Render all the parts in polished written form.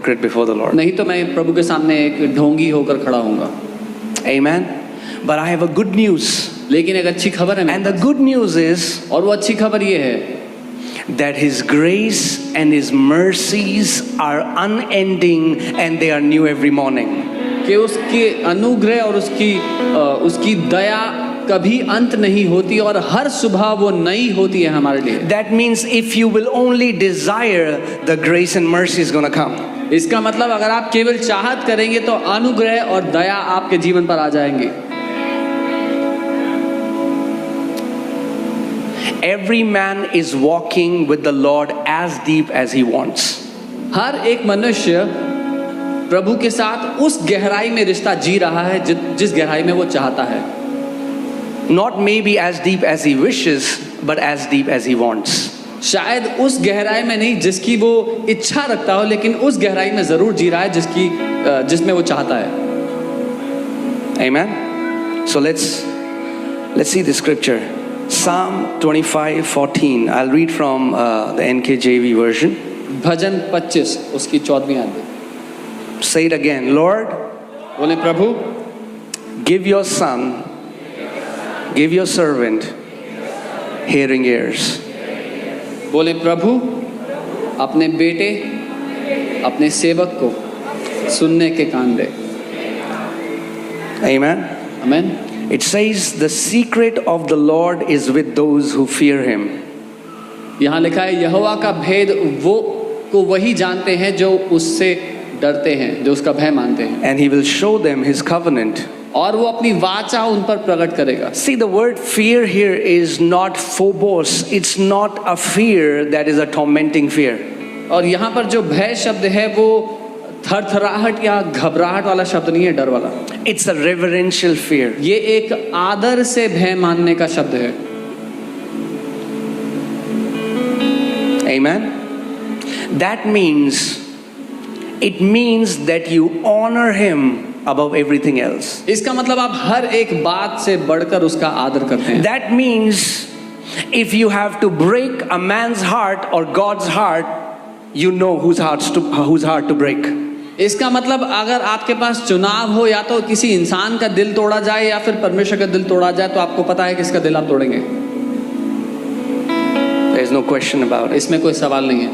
hypocrite before the Lord. नहीं तो मैं प्रभु के सामने एक ढोंगी होकर खड़ा होऊंगा। Amen. But I have a good news. लेकिन एक अच्छी खबर है मेरे And the pass. good news is और वो अच्छी खबर ये है that His grace and His mercies are unending and they are new every morning. कि उसके अनुग्रह और उसकी दया कभी अंत नहीं होती और हर सुबह वो नई होती है हमारे लिए। That means if you will only desire, the grace and mercy is going to come. इसका मतलब अगर आप केवल चाहत करेंगे तो अनुग्रह और दया आपके जीवन पर आ जाएंगे। Every man is walking with the Lord as deep as he wants. हर एक मनुष्य प्रभु के साथ उस गहराई में रिश्ता जी रहा है जिस गहराई में वो चाहता है। Not maybe as deep as he wishes, but as deep as he wants. शायद उस गहराई में नहीं जिसकी वो इच्छा रखता हो, लेकिन उस गहराई में जरूर जी रहा है जिसमें वो चाहता है। Amen. So let's see the scripture. Psalm 25:14. I'll read from the NKJV version. भजन 25 उसकी 14वीं आयत। Say it again. Lord, बोले प्रभु, give your son, give your servant hearing ears. बोले प्रभु अपने बेटे अपने सेवक को सुनने के कान दे। Amen. आमीन। It says the secret of the Lord is with those who fear him. यहाँ लिखा है यहोवा का भेद वही जानते हैं जो उससे डरते हैं, जो उसका भय मानते हैं। And he will show them his covenant. और वो अपनी वाचा उन पर प्रकट करेगा। See, the word fear here is not phobos. It's not a fear that is a tormenting fear. और यहाँ पर जो भय शब्द है वो थरथराहट या घबराहट वाला शब्द नहीं है, डर वाला। It's a reverential fear. ये एक आदर से भय मानने का शब्द है। Amen. That means, it means that you honor him above everything else. इसका मतलब आप हर एक बात से बढ़कर उसका आदर करते हैं। That means if you have to break a man's heart or God's heart, you know whose heart to break. इसका मतलब अगर आपके पास चुनाव हो, या तो किसी इंसान का दिल तोड़ा जाए या फिर परमेश्वर का दिल तोड़ा जाए, तो आपको पता है किसका दिल आप तोड़ेंगे। There is no question about it. इसमें कोई सवाल नहीं है।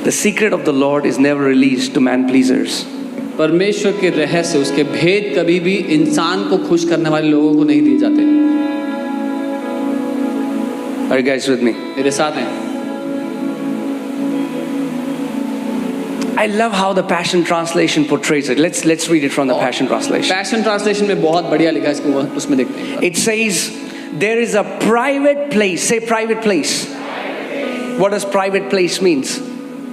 The secret of the Lord is never released to man pleasers. परमेश्वर के रहस्य, उसके भेद कभी भी इंसान को खुश करने वाले लोगों को नहीं दिए जाते। Are you guys with me? मेरे साथ हैं। I love how the Passion Translation portrays it. Let's read it from the Passion Translation. Passion translation में बहुत बढ़िया लिखा है, इसको उसमें देखते हैं। It says there is a private place. Say private place. What does private place means?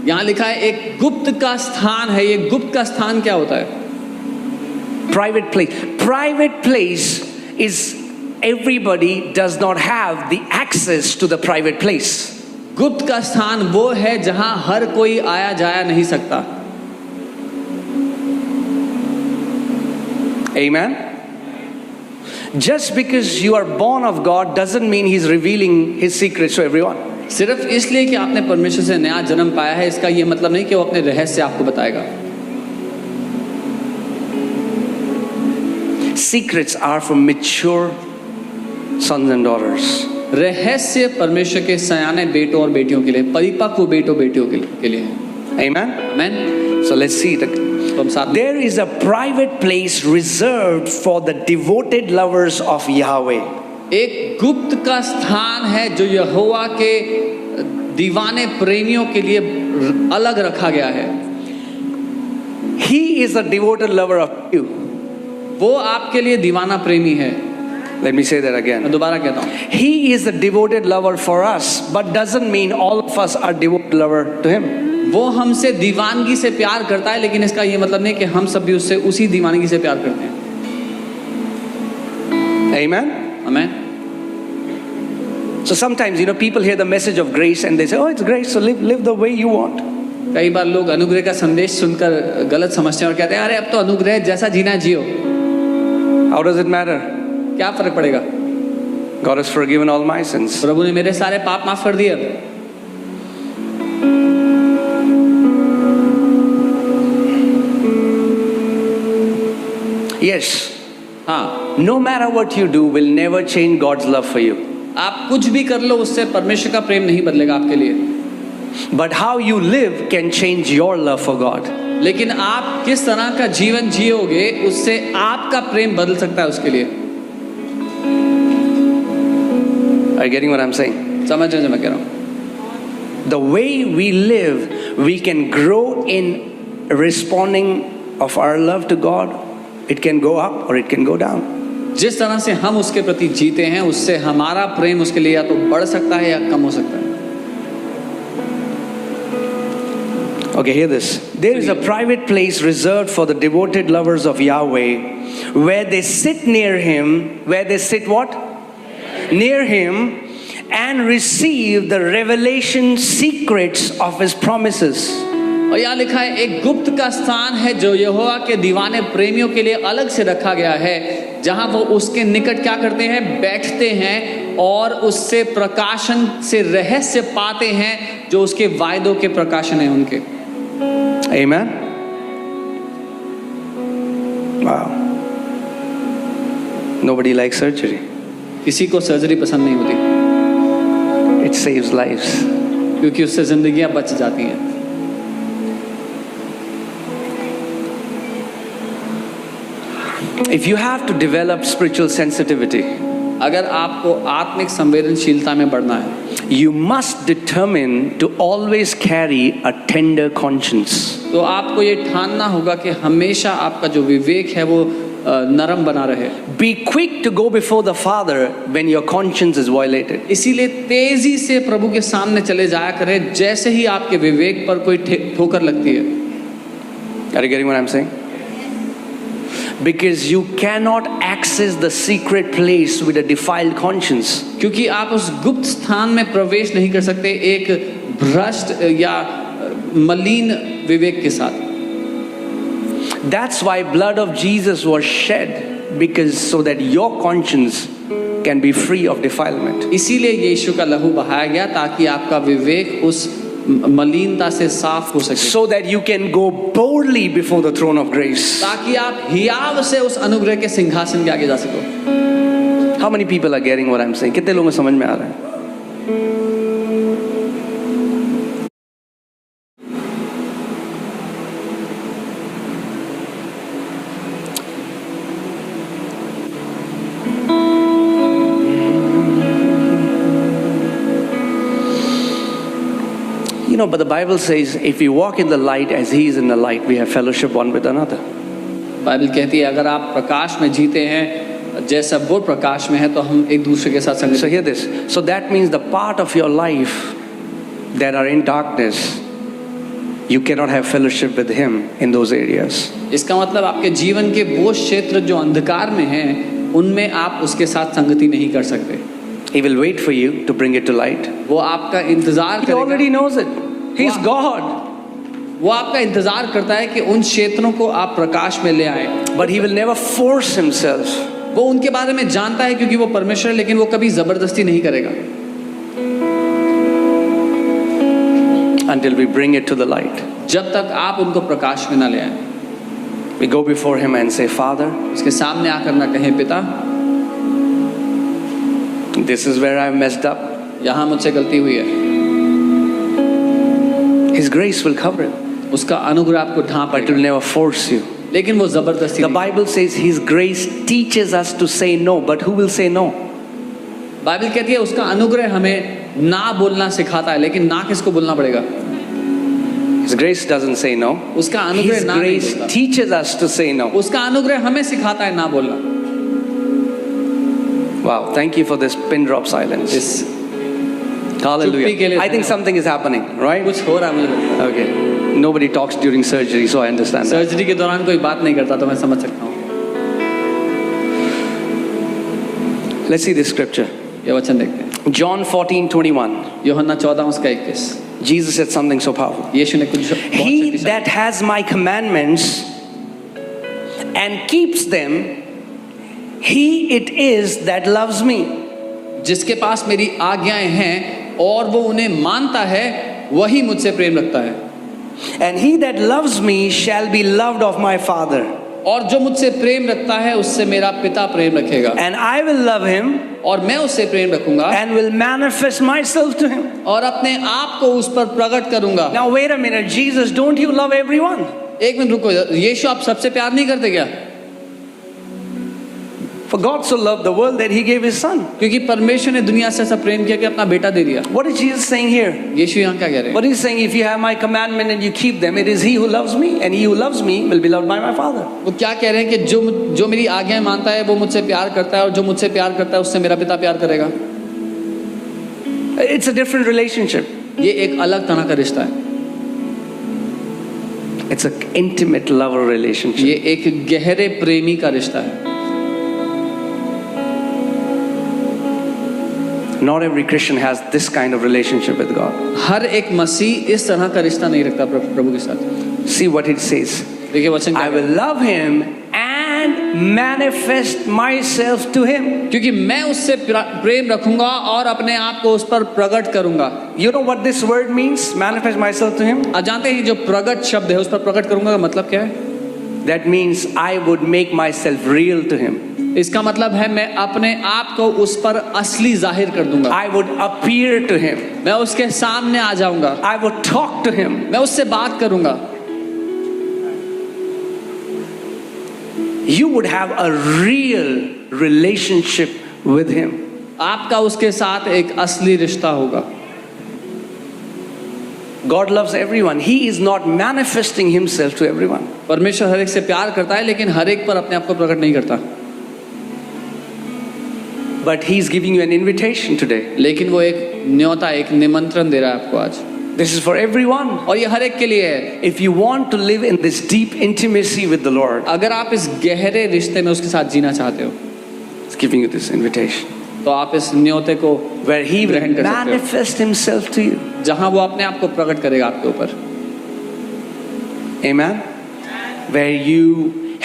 यहाँ लिखा है एक गुप्त का स्थान है। ये गुप्त का स्थान क्या होता है? Private place. Private place is everybody does not have the access to the private place. गुप्त का स्थान वो है जहां हर कोई आया जाया नहीं सकता। Amen. Just because you are born of God doesn't mean He's revealing His secrets to everyone. सिर्फ इसलिए कि आपने परमेश्वर से नया जन्म पाया है, इसका ये मतलब नहीं कि वो अपने रहस्य आपको बताएगा। Secrets are for mature sons and daughters. रहस्य परमेश्वर के सयाने बेटों और बेटियों के लिए, परिपक्व बेटों बेटियों के लिए है। Amen. Amen. So let's see it. तो हम साथ There is a private place reserved for the devoted lovers of Yahweh. एक गुप्त का स्थान है जो यहोवा के दीवाने प्रेमियों के लिए अलग रखा गया है। He is a devoted lover of you. वो आपके लिए दीवाना प्रेमी है। Let me say that again. मैं दोबारा कहता हूँ, He is a devoted lover for us, but doesn't mean all of us are devoted lover to Him. वो हमसे दीवानगी से प्यार करता है, लेकिन इसका ये मतलब नहीं कि हम सब भी उससे उसी दीवानगी से प्यार करते हैं। Amen. आमीन। So sometimes, people hear the message of grace and they say, "Oh, it's grace, so live the way you want." कई बार लोग अनुग्रह का संदेश सुनकर गलत समझते हैं और कहते हैं, अरे अब तो अनुग्रह जैसा जीना है जियो। How does it matter? क्या फर्क पड़ेगा? God has forgiven all my sins. प्रभु ने मेरे सारे पाप माफ कर दिए। Yes. हाँ, No matter what you do will never change God's love for you. आप कुछ भी कर लो, उससे परमेश्वर का प्रेम नहीं बदलेगा आपके लिए। But how you live can change your love for God. लेकिन आप किस तरह का जीवन जियोगे, उससे आपका प्रेम बदल सकता है उसके लिए। Are you getting what I'm saying? समझ रहे हैं जो मैं कह रहा हूँ? The way we live, we can grow in responding of our love to God. It can go up or it can go down. जिस तरह से हम उसके प्रति जीते हैं, उससे हमारा प्रेम उसके लिए या तो बढ़ सकता है या कम हो सकता है। Okay, hear this. There is a private place reserved for the devoted lovers of Yahweh, where they sit near Him. Where they sit what? Near Him, and receive the revelation secrets of His promises. और यहाँ लिखा है, एक गुप्त का स्थान है जो यहोवा के दीवाने प्रेमियों के लिए अलग से रखा गया है, जहाँ वो उसके निकट क्या करते हैं, बैठते हैं और उससे प्रकाशन से रहस्य पाते हैं जो उसके वायदों के प्रकाशन है उनके। Amen. Wow. Nobody likes surgery. किसी को सर्जरी पसंद नहीं होती, It saves lives. क्योंकि उससे जिंदगियां बच जाती हैं। If you have to develop spiritual sensitivity, अगर आपको आत्मिक संवेदनशीलता में बढ़ना है, you must determine to always carry a tender conscience. तो आपको ये ठानना होगा कि हमेशा आपका जो विवेक है वो नरम बना रहे। Be quick to go before the Father when your conscience is violated. इसीलिए तेजी से प्रभु के सामने चले जाया करें जैसे ही आपके विवेक पर कोई ठोकर लगती है। Are you getting what I'm saying? Because you cannot access the secret place with a defiled conscience. क्योंकि आप उस गुप्त स्थान में प्रवेश नहीं कर सकते एक भ्रष्ट या मलिन विवेक के साथ। That's why blood of Jesus was shed, because so that your conscience can be free of defilement. इसीलिए यीशु का लहू बहाया गया ताकि आपका विवेक उस मलिनता से साफ हो सके, So that you can go boldly before the throne of grace. ताकि आप हियाव से उस अनुग्रह के सिंहासन के आगे जा सको। How many people are getting what I'm saying? कितने लोगों को समझ में आ रहा है? You know, but the Bible says, if we walk in the light as He is in the light, we have fellowship one with another. Bible कहती है अगर आप प्रकाश में जीते हैं जैसा वो प्रकाश में है तो हम एक दूसरे के साथ संगति। So hear this. So that means the part of your life that are in darkness, you cannot have fellowship with Him in those areas. इसका मतलब आपके जीवन के वो क्षेत्र जो अंधकार में हैं उनमें आप उसके साथ संगति नहीं कर सकते। He will wait for you to bring it to light. वो आपका इंतजार He already करेगा, knows it. He's Wow. God. वो आपका इंतजार करता है कि उन क्षेत्रों को आप प्रकाश में ले आए। But He will never force Himself. वो उनके बारे में जानता है क्योंकि वो परमेश्वर है, लेकिन वो कभी जबरदस्ती नहीं करेगा Until we bring it to the light. जब तक आप उनको प्रकाश में ना ले आए। We go before Him and say, Father, उसके सामने आकर ना कहें पिता this is where I've messed up. यहाँ मुझसे गलती हुई है। His grace will cover it, उसका अनुग्रह आपको ढांप but it will never force you. लेकिन वो जबरदस्ती The नहीं। Bible says His grace teaches us to say no, but who will say no? Bible कहती है उसका अनुग्रह हमें ना बोलना सिखाता है, लेकिन ना किसको बोलना पड़ेगा? His grace doesn't say no. उसका अनुग्रह His ना नहीं grace बोलता। teaches us to say no. उसका अनुग्रह हमें सिखाता है ना बोलना। Wow, thank you for this pin drop silence. इस चुप्पी के Hallelujah. लिए I think something is happening, right? कुछ हो रहा है मुझे लगता है। Okay. Nobody talks during surgery, so I understand that. Surgery के दौरान कोई बात नहीं करता तो मैं समझ सकता हूँ। Let's see this scripture. ये वचन देखते हैं। John 14:21. यूहन्ना 14:21। Jesus said something so powerful. यीशु ने कुछ बहुत He शक्तिशाली- that has my commandments and keeps them, he it is that loves me. जिसके पास मेरी आज्ञाएं हैं और वो उन्हें मानता है वही मुझसे प्रेम रखता है। And he that loves me shall be loved of my Father. और जो मुझसे प्रेम रखता है उससे मेरा पिता प्रेम रखेगा, and I will love him और मैं उससे प्रेम रखूंगा and will manifest myself to him. और अपने आप को उस पर प्रकट करूंगा। Now wait a minute, Jesus, don't you love everyone? एक मिनट रुको, यीशु आप सबसे प्यार नहीं करते क्या? For God so loved the world that he gave his son. क्योंकि परमेश्वर ने दुनिया से ऐसा प्रेम किया कि अपना बेटा दे दिया। What is Jesus saying here? यीशु यहाँ क्या कह रहे हैं? What is he saying? If you have my commandment and you keep them, it is he who loves me, and he who loves me will be loved by my Father. वो क्या कह रहे हैं कि जो मेरी आज्ञाएं मानता है वो मुझसे प्यार करता है, और जो मुझसे प्यार करता है उससे मेरा पिता प्यार करेगा। It's a different relationship. ये एक अलग तरह का रिश्ता है। It's an intimate lover relationship. ये एक गहरे प्रेमी का रिश्ता है। Not every Christian has this kind of relationship with God. हर एक मसीह इस तरह का रिश्ता नहीं रखता प्रभु के साथ। See what it says. देखिए वचन क्या I कहता will love him and manifest myself to him. है? क्योंकि मैं उससे प्रेम रखूंगा और अपने आप को उस पर प्रकट करूंगा। You know what this word means? Manifest myself to him? आप जानते हैं जो प्रकट शब्द है उस पर प्रकट करूंगा का मतलब क्या है? That means I would make myself real to him. इसका मतलब है मैं अपने आप को उस पर असली जाहिर कर दूंगा। I would appear to him. मैं उसके सामने आ जाऊंगा। I would talk to him. मैं उससे बात करूंगा। You would have a real relationship with him. आपका उसके साथ एक असली रिश्ता होगा। God loves everyone. He is not manifesting himself to everyone. परमेश्वर हर एक से प्यार करता है लेकिन हर एक पर अपने आप को प्रकट नहीं करता। But he's giving you an invitation today. लेकिन वो एक न्योता, एक निमंत्रण दे रहा है आपको आज। This is for everyone. और ये हर एक के लिए है। If you want to live in this deep intimacy with the Lord, अगर आप इस गहरे रिश्ते में उसके साथ जीना चाहते हो he's giving you this invitation. तो आप इस न्योते को Where he will ग्रहण कर सकते हो, manifest himself to you. जहां वो अपने आप को प्रकट करेगा आपके ऊपर। Amen. Where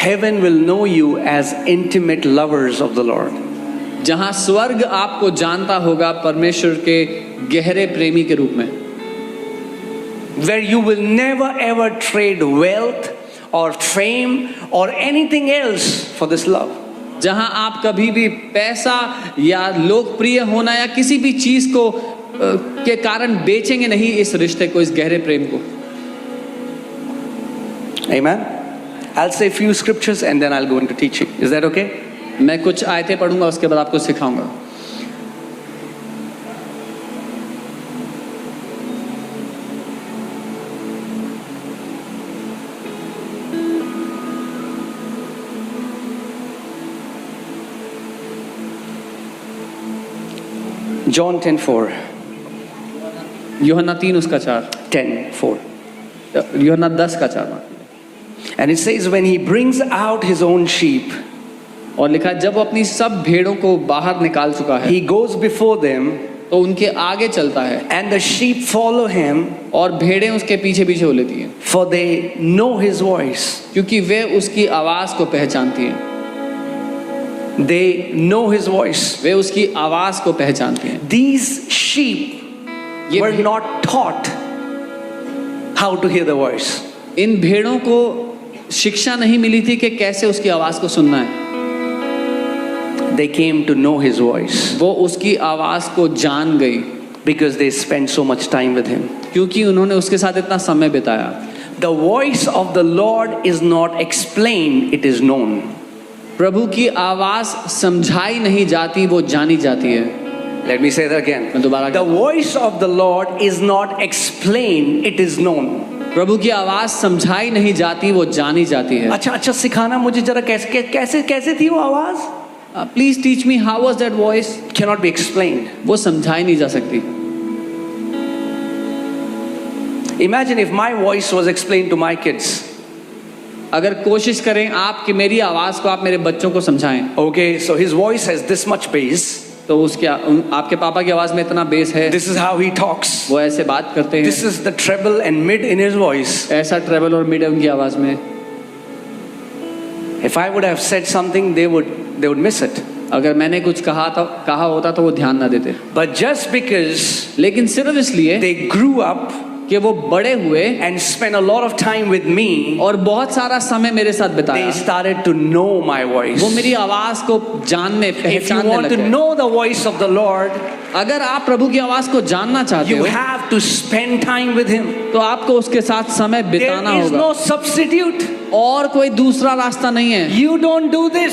heaven will know you as intimate lovers of the Lord. जहां स्वर्ग आपको जानता होगा परमेश्वर के गहरे प्रेमी के रूप में। Where you will never ever trade wealth or fame or anything else for this love. जहां आप कभी भी पैसा या लोकप्रिय होना या किसी भी चीज को के कारण बेचेंगे नहीं इस रिश्ते को, इस गहरे प्रेम को। Amen. I'll say a few scriptures and then I'll go into teaching. Is that okay? मैं कुछ आयतें पढ़ूंगा उसके बाद आपको सिखाऊंगा। John 10:4. यूहन्ना 3 उसका 4, 10:4. यूहन्ना 10 का 4। And it says when he brings out his own sheep, और लिखा है जब वो अपनी सब भेड़ों को बाहर निकाल चुका है he goes before them तो उनके आगे चलता है and the sheep follow him, और भेड़ें उसके पीछे पीछे हो लेती हैं for they know his voice. क्योंकि वे उसकी आवाज को पहचानती हैं। They know his voice. वे उसकी आवाज को पहचानती हैं। These sheep ये were भे- not taught how to hear the voice. इन भेड़ों को शिक्षा नहीं मिली थी कि कैसे उसकी आवाज को सुनना है। They came to know his voice वो उसकी आवाज को जान गई because they spent so much time with him. क्योंकि उन्होंने उसके साथ इतना समय बिताया। The voice of the Lord is not explained, it is known. प्रभु की आवाज समझाई नहीं जाती, वो जानी जाती है। Let me say that again. मैं दोबारा The voice of the Lord is not explained, it is known. प्रभु की आवाज समझाई नहीं जाती, वो जानी जाती है। अच्छा सिखाना मुझे जरा कैसे थी वो आवाज? Please teach me how was that voice. Cannot be explained. वो समझाई नहीं जा सकती। Imagine if my voice was explained to my kids. अगर कोशिश करें आप कि मेरी आवाज को आप मेरे बच्चों को समझाएं। Okay, so his voice has this much bass. तो उसके आपके पापा की आवाज में इतना बेस है, This is how he talks. वो ऐसे बात करते हैं, This is the treble and mid in his voice. ऐसा ट्रेबल और मिड उनकी आवाज में। If I would have said something, they would miss it. अगर मैंने कुछ कहा होता तो वो ध्यान ना देते। But just because लेकिन सिर्फ इसलिए they grew up कि वो बड़े हुए and spent a lot of time with me, और बहुत सारा समय मेरे साथ बिताया, they started to know my voice. वो मेरी आवाज को जानने If you पहचानने want to लगे। know the voice of the Lord, अगर आप प्रभु की आवाज को जानना चाहते you हो have to spend time with Him. तो आपको उसके साथ समय There बिताना is होगा, no substitute. और कोई दूसरा रास्ता नहीं है। You don't do this.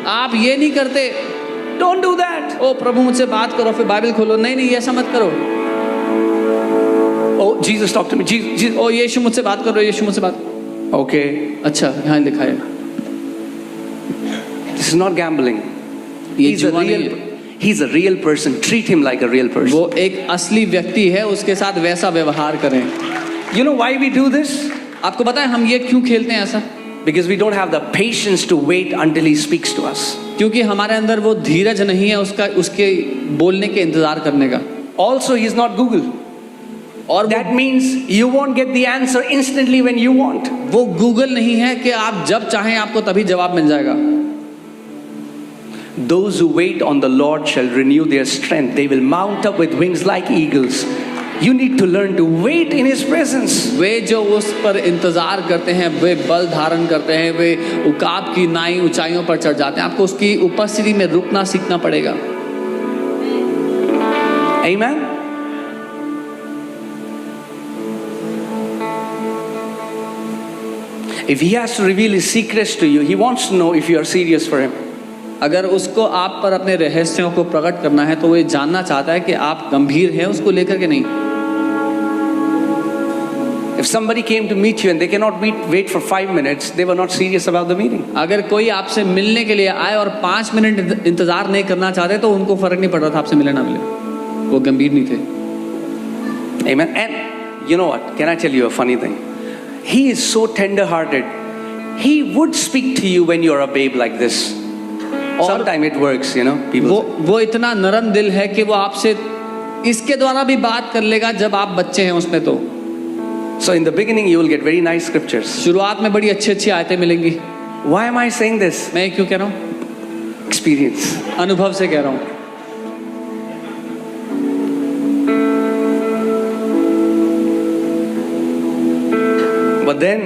आप ये नहीं करते, Don't do that. ओ प्रभु मुझसे बात करो, फिर बाइबल खोलो, नहीं नहीं ऐसा मत करो। Oh, Jesus talked to me. Jesus. ओ यीशु मुझसे बात करो, यीशु मुझसे बात करो। Okay. अच्छा यहाँ लिखा है, This is not gambling. ये He's a जुआ नहीं real. है। He's a real person. Treat him like a real person. वो एक असली व्यक्ति है, उसके साथ वैसा व्यवहार करें। You know why we do this? आपको पता है हम ये क्यों खेलते हैं ऐसा? Because we don't have the patience to wait until He speaks to us. क्योंकि हमारे अंदर वो धीरज नहीं है उसके बोलने के इंतजार करने का। Also, He's not Google. और That means you won't get the answer instantly when you want. वो गूगल नहीं है कि आप जब चाहें आपको तभी जवाब मिल जाएगा। Those who wait on the Lord shall renew their strength. They will mount up with wings like eagles. You need to learn to wait in His presence. वे जो उस पर इंतजार करते हैं, वे बल धारण करते हैं, वे उकाब की नाई ऊंचाइयों पर चढ़ जाते हैं। आपको उसकी उपस्थिति में रुकना सीखना पड़ेगा। Amen. If He has to reveal His secrets to you, He wants to know if you are serious for Him. अगर उसको आप पर अपने रहस्यों को प्रकट करना है तो वो ये जानना चाहता है कि आप गंभीर हैं उसको लेकर के नहीं। If somebody came to meet you and they cannot wait for 5 minutes, they were not serious about the meeting. अगर कोई आपसे मिलने के लिए आए और 5 मिनट इंतजार नहीं करना चाहते तो उनको फर्क नहीं पड़ रहा था आपसे मिले ना मिले, वो गंभीर नहीं थे। Amen. And you know what? Can I tell you a funny thing? He is so tender-hearted. He would speak to you when you're a babe like this. Sometimes it works, you know. People say. वो इतना नरम दिल है कि वो आपसे इसके द्वारा भी बात कर लेगा जब आप बच्चे हैं उसमें। तो So in the beginning, you will get very nice scriptures. शुरुआत में बड़ी अच्छी अच्छी आयतें मिलेंगी। Why am I saying this? मैं क्यों कह रहा हूँ? Experience. अनुभव से कह रहा हूँ। But then,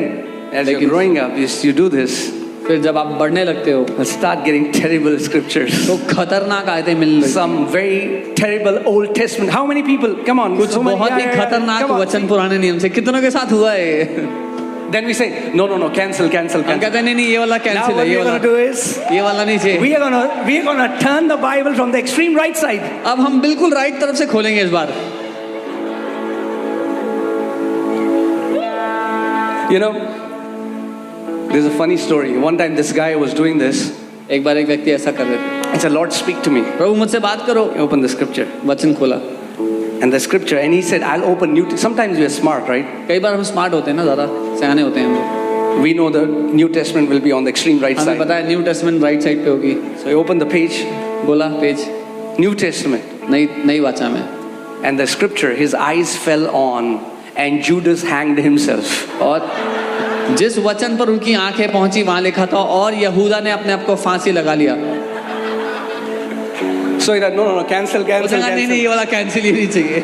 as you're growing up, you do this. फिर जब आप बढ़ने लगते हो You'll start getting terrible scriptures. तो खतरनाक आयतें मिलने लगती हैं। Some very terrible Old Testament. How many people? Come on. कुछ so many- बहुत ही yeah, yeah, yeah. खतरनाक Come on. वचन पुराने नियम से कितनों के साथ हुआ है। Then we say, no, cancel. हम कहते हैं नहीं ये वाला Now कैंसिल what है, ये we're वाला going to do is, ये वाला नहीं चाहिए। we're gonna turn the Bible from the extreme right side. अब हम बिल्कुल राइट तरफ से खोलेंगे इस बार। You know, there's a funny story. One time this guy was doing this. एक बार एक व्यक्ति ऐसा कर रहे थे, He said, Lord, speak to me. प्रभु मुझसे बात करो। He opened the scripture. वचन खोला। And the scripture, and he said, I'll open New Sometimes we are smart, right? कई बार हम स्मार्ट होते हैं ना, ज़्यादा सियाने होते हैं हम लोग। We know the New Testament will be on the extreme right हमें side. पता है न्यू टेस्टमेंट राइट साइड पे होगी। So he opened the page, बोला पेज, New Testament. नई वाचा में। And the scripture, his eyes fell on, and Judas hanged himself. और जिस वचन पर उनकी आंखें पहुंची वहां लिखा था और यहूदा ने अपने आप को फांसी लगा लिया। So he said, no, cancel. नहीं ये वाला कैंसिल ही नहीं चाहिए,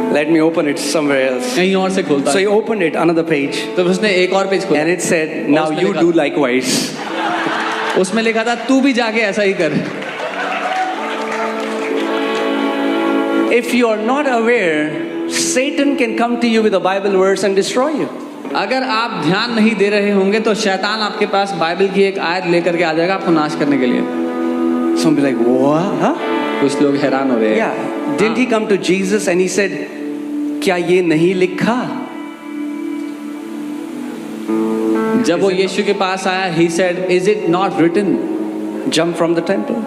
Let me open it somewhere else. कहीं और से खोलता So है। he opened it, another page, तो उसने एक और पेज खोला, and it said, now उसमें you लिखा- do likewise. उसमें लिखा था तू भी जाके ऐसा ही कर। If you are not aware, Satan can come to you with a Bible verse and destroy you. अगर आप ध्यान नहीं दे रहे होंगे तो शैतान आपके पास बाइबल की एक आयत लेकर के आ जाएगा आपको नाश करने के लिए। Some be like, what? Huh? कुछ लोग हैरान हो रहे हैं। Yeah. Didn't he come to Jesus and he said, क्या ये नहीं लिखा? जब वो यीशु के पास आया, he said, is it not written? Jump from the temple.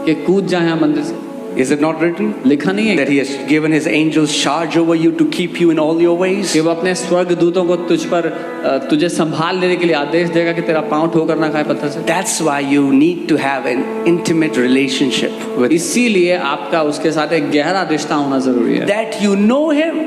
कि कूद जाए यहाँ मंदिर से। Is it not written? लिखा नहीं है That he has given his angels charge over you to keep you in all your ways? कि वो अपने स्वर्ग दूतों को तुझ पर तुझे संभाल लेने के लिए आदेश देगा कि तेरा पांव ठोकर ना खाए पत्थर से। That's why you need to have an intimate relationship with इसीलिए आपका उसके साथ एक गहरा रिश्ता होना जरूरी है। that you know him.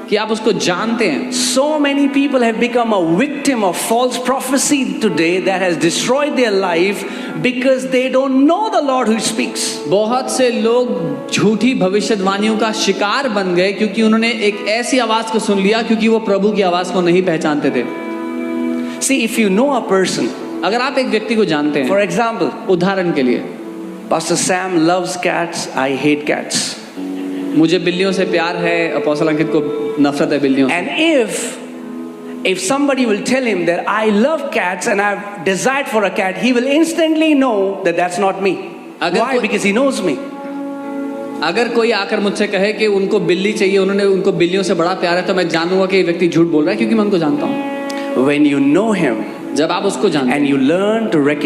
कि आप उसको जानते हैं। So many people have become a victim of false prophecy today that has destroyed their life because they don't know the Lord who speaks. बहुत से लोग झूठी भविष्यवाणियों का शिकार बन गए क्योंकि उन्होंने एक ऐसी आवाज को सुन लिया क्योंकि वो प्रभु की आवाज को नहीं पहचानते थे। See, if you know a person, अगर आप एक व्यक्ति को जानते for हैं, example, उदाहरण के लिए, Pastor Sam loves cats, I hate cats. मुझे बिल्लियों से प्यार है, अपोस्तल अंकित को नफरत है बिल्लियों से। And if somebody will tell him that I love cats and I've desired for a cat, he will instantly know that that's not me. Why? Because he knows me. अगर कोई आकर मुझसे कहे कि उनको बिल्ली चाहिए, उनको बिल्लियों से बड़ा प्यार है, तो मैं जानूंगा कि ये व्यक्ति झूठ बोल रहा है क्योंकि मैं उनको जानता हूँ। When you know him जब आप उसको जानते हैं and you learn to recognize